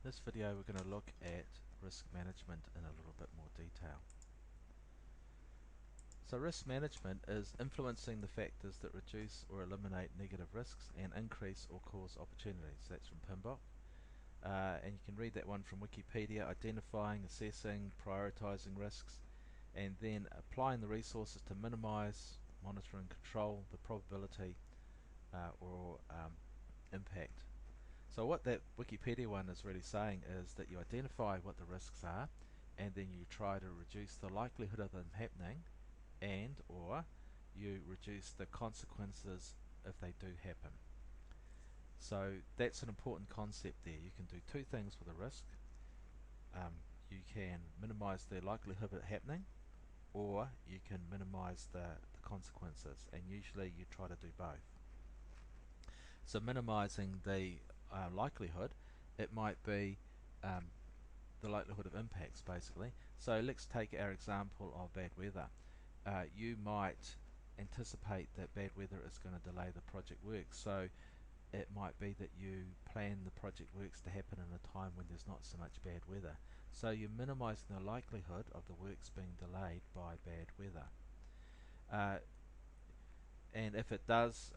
This video we're going to look at risk management in a little bit more detail. So risk management is influencing the factors that reduce or eliminate negative risks and increase or cause opportunities. That's from PMBOK. And you can read that one from Wikipedia: identifying, assessing, prioritizing risks, and then applying the resources to minimize, monitor and control the probability or impact. So what that Wikipedia one is really saying is that you identify what the risks are, and then you try to reduce the likelihood of them happening, and or you reduce the consequences if they do happen. So that's an important concept there. You can do two things with a risk. You can minimize the likelihood of it happening, or you can minimize the consequences, and usually you try to do both. So minimizing the likelihood, it might be the likelihood of impacts basically. So let's take our example of bad weather. You might anticipate that bad weather is going to delay the project work, so it might be that you plan the project works to happen in a time when there's not so much bad weather. So you're minimizing the likelihood of the works being delayed by bad weather. And if it does,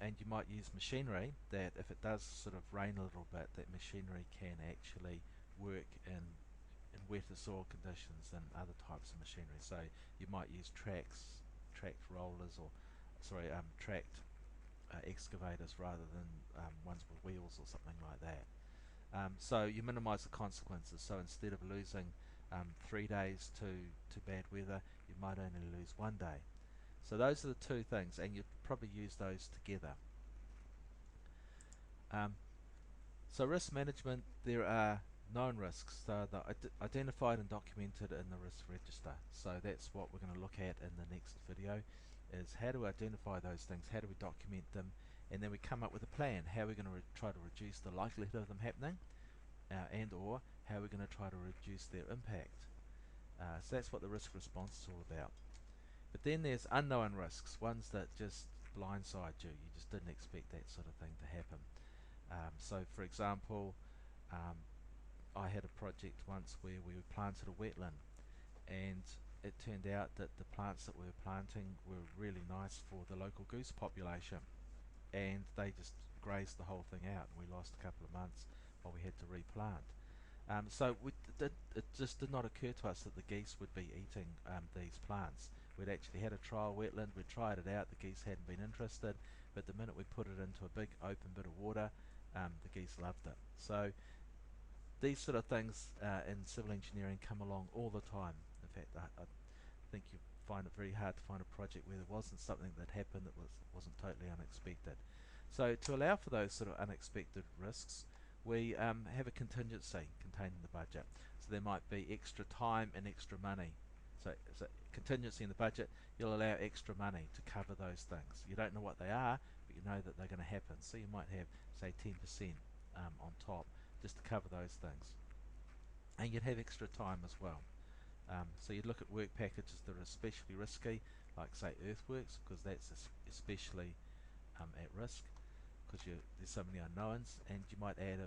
and you might use machinery, that if it does sort of rain a little bit, that machinery can actually work in wetter soil conditions than other types of machinery. So you might use tracked rollers, or tracked excavators rather than ones with wheels or something like that. So you minimize the consequences. So instead of losing 3 days to bad weather, you might only lose 1 day. So those are the two things, and you'd probably use those together. So risk management, there are known risks, so they're identified and documented in the risk register. So that's what we're going to look at in the next video, is how do we identify those things, how do we document them, and then we come up with a plan, how we're going to try to reduce the likelihood of them happening, and or how we're going to try to reduce their impact. So that's what the risk response is all about. But then there's unknown risks, ones that just blindside you. You just didn't expect that sort of thing to happen. So for example, I had a project once where we planted a wetland, and it turned out that the plants that we were planting were really nice for the local goose population, and they just grazed the whole thing out, and we lost a couple of months while we had to replant. So it just did not occur to us that the geese would be eating these plants. We'd actually had a trial wetland, we'd tried it out, the geese hadn't been interested, but the minute we put it into a big open bit of water, the geese loved it. So these sort of things in civil engineering come along all the time. In fact, I think you find it very hard to find a project where there wasn't something that happened that wasn't totally unexpected. So to allow for those sort of unexpected risks, we have a contingency contained in the budget. So there might be extra time and extra money. So contingency in the budget, you'll allow extra money to cover those things. You don't know what they are, but you know that they're going to happen. So you might have, say, 10% on top just to cover those things. And you'd have extra time as well. So you'd look at work packages that are especially risky, like say earthworks, because that's especially at risk, because there's so many unknowns, and you might add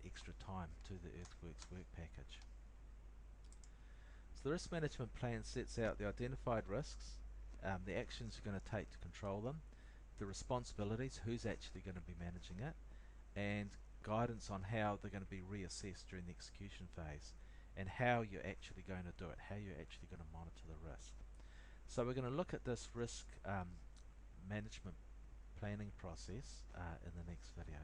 extra time to the earthworks work package. So the risk management plan sets out the identified risks, the actions you're going to take to control them, the responsibilities, who's actually going to be managing it, and guidance on how they're going to be reassessed during the execution phase, and how you're actually going to do it, how you're actually going to monitor the risk. So we're going to look at this risk management planning process in the next video.